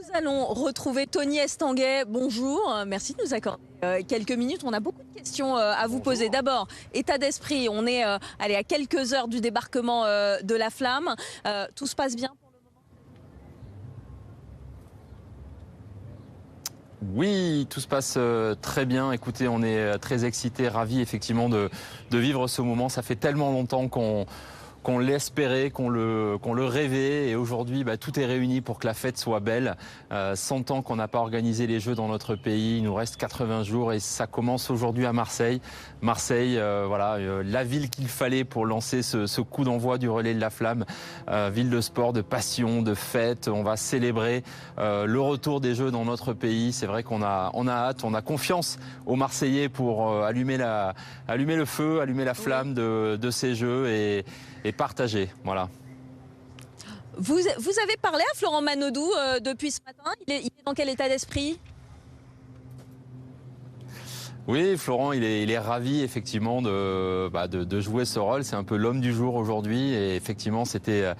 Nous allons retrouver Tony Estanguet. Bonjour, merci de nous accorder quelques minutes. On a beaucoup de questions à vous poser. D'abord, état d'esprit. On est allez, à quelques heures du débarquement de la flamme. Tout se passe bien pour le moment? Oui, tout se passe très bien. Écoutez, on est très excités, ravis effectivement de vivre ce moment. Ça fait tellement longtemps qu'on l'espérait, qu'on le rêvait, et aujourd'hui tout est réuni pour que la fête soit belle. 100 ans qu'on n'a pas organisé les Jeux dans notre pays, il nous reste 80 jours et ça commence aujourd'hui à Marseille. Marseille, la ville qu'il fallait pour lancer ce coup d'envoi du relais de la flamme. Ville de sport, de passion, de fête. On va célébrer le retour des Jeux dans notre pays. C'est vrai qu'on a hâte, on a confiance aux Marseillais pour allumer le feu, allumer la flamme de ces Jeux et partager. Voilà. Vous avez parlé à Florent Manodou depuis ce matin. Il est dans quel état d'esprit? Oui, Florent, il est ravi effectivement de jouer ce rôle. C'est un peu l'homme du jour aujourd'hui et effectivement c'était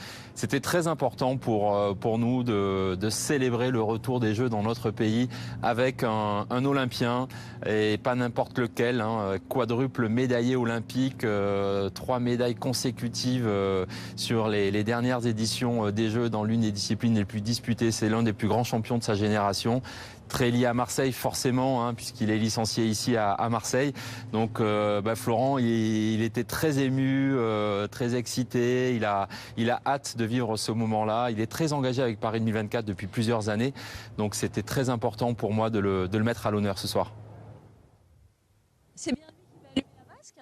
très important pour nous de célébrer le retour des Jeux dans notre pays avec un Olympien et pas n'importe lequel, quadruple médaillé olympique, 3 médailles consécutives sur les dernières éditions des Jeux dans l'une des disciplines les plus disputées. C'est l'un des plus grands champions de sa génération. Très lié à Marseille forcément, puisqu'il est licencié ici à Marseille. Donc Florent, il était très ému, très excité. Il a hâte de vivre ce moment-là. Il est très engagé avec Paris 2024 depuis plusieurs années. Donc c'était très important pour moi de le mettre à l'honneur ce soir. C'est bien lui qui va allumer la vasque?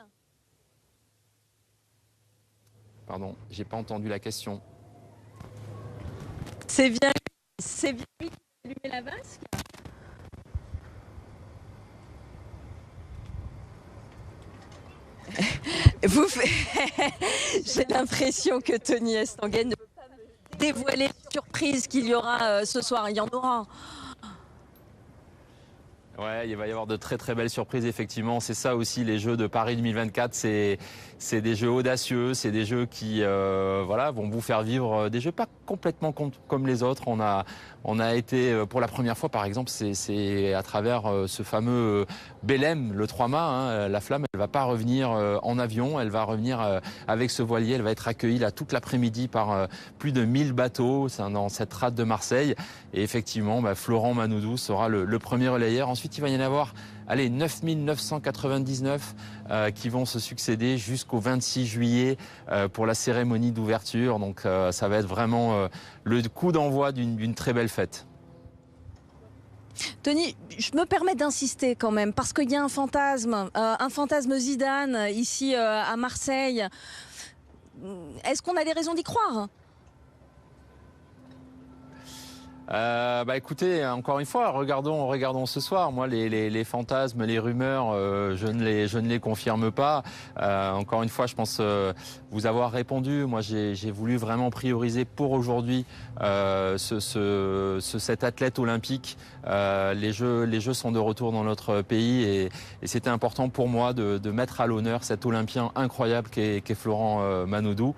Pardon, j'ai pas entendu la question. C'est bien lui qui va allumer la vasque? J'ai l'impression que Tony Estanguet ne peut pas me dévoiler la surprise qu'il y aura ce soir. Il y en aura. Ouais, il va y avoir de très très belles surprises effectivement. C'est ça aussi les Jeux de Paris 2024. C'est des jeux audacieux, c'est des jeux qui vont vous faire vivre des jeux pas complètement comme les autres. On a été pour la première fois par exemple, c'est à travers ce fameux Belém, le 3 mâts. La flamme, elle va pas revenir en avion, elle va revenir avec ce voilier. Elle va être accueillie là toute l'après-midi par plus de 1000 bateaux dans cette rade de Marseille. Et effectivement, Florent Manodou sera le premier relayeur. Ensuite, il va y en avoir 9999 qui vont se succéder jusqu'au 26 juillet pour la cérémonie d'ouverture. Donc ça va être vraiment le coup d'envoi d'une très belle fête. Tony, je me permets d'insister quand même, parce qu'il y a un fantasme Zidane ici à Marseille. Est-ce qu'on a des raisons d'y croire ? Écoutez, encore une fois, regardons ce soir. Moi, les fantasmes, les rumeurs, je ne les confirme pas. Encore une fois, je pense vous avoir répondu. Moi, j'ai voulu vraiment prioriser pour aujourd'hui cet athlète olympique. Les Jeux sont de retour dans notre pays et c'était important pour moi de mettre à l'honneur cet Olympien incroyable qu'est Florent Manodou,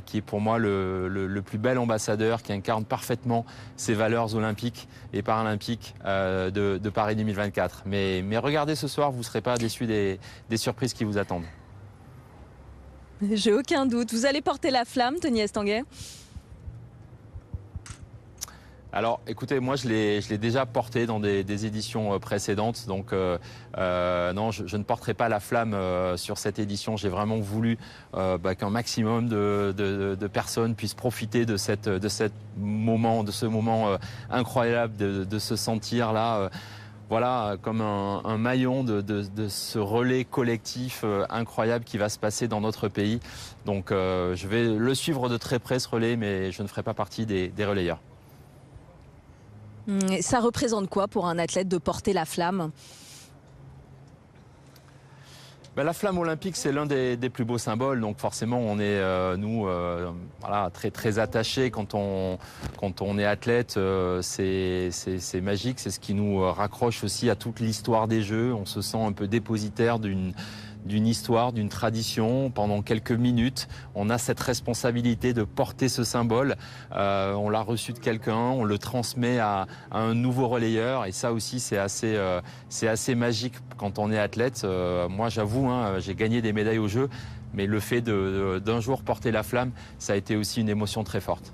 qui est pour moi le plus bel ambassadeur, qui incarne parfaitement ces valeurs olympiques et paralympiques de Paris 2024. Mais regardez ce soir, vous ne serez pas déçus des surprises qui vous attendent. J'ai aucun doute. Vous allez porter la flamme, Tony Estanguet ? Alors, écoutez, moi, je l'ai déjà porté dans des éditions précédentes. Donc, non, je ne porterai pas la flamme sur cette édition. J'ai vraiment voulu qu'un maximum de personnes puissent profiter de ce moment incroyable, de se sentir là. Comme un maillon de ce relais collectif incroyable qui va se passer dans notre pays. Donc, je vais le suivre de très près, ce relais, mais je ne ferai pas partie des relayeurs. Ça représente quoi pour un athlète de porter la flamme ? La flamme olympique, c'est l'un des plus beaux symboles. Donc forcément, on est, très, très attachés quand on est athlète. C'est magique. C'est ce qui nous raccroche aussi à toute l'histoire des Jeux. On se sent un peu dépositaire d'une d'une histoire, d'une tradition. Pendant quelques minutes, on a cette responsabilité de porter ce symbole. On l'a reçu de quelqu'un, on le transmet à un nouveau relayeur et ça aussi c'est assez magique quand on est athlète. Moi j'avoue, j'ai gagné des médailles aux Jeux, mais le fait d'un jour porter la flamme, ça a été aussi une émotion très forte.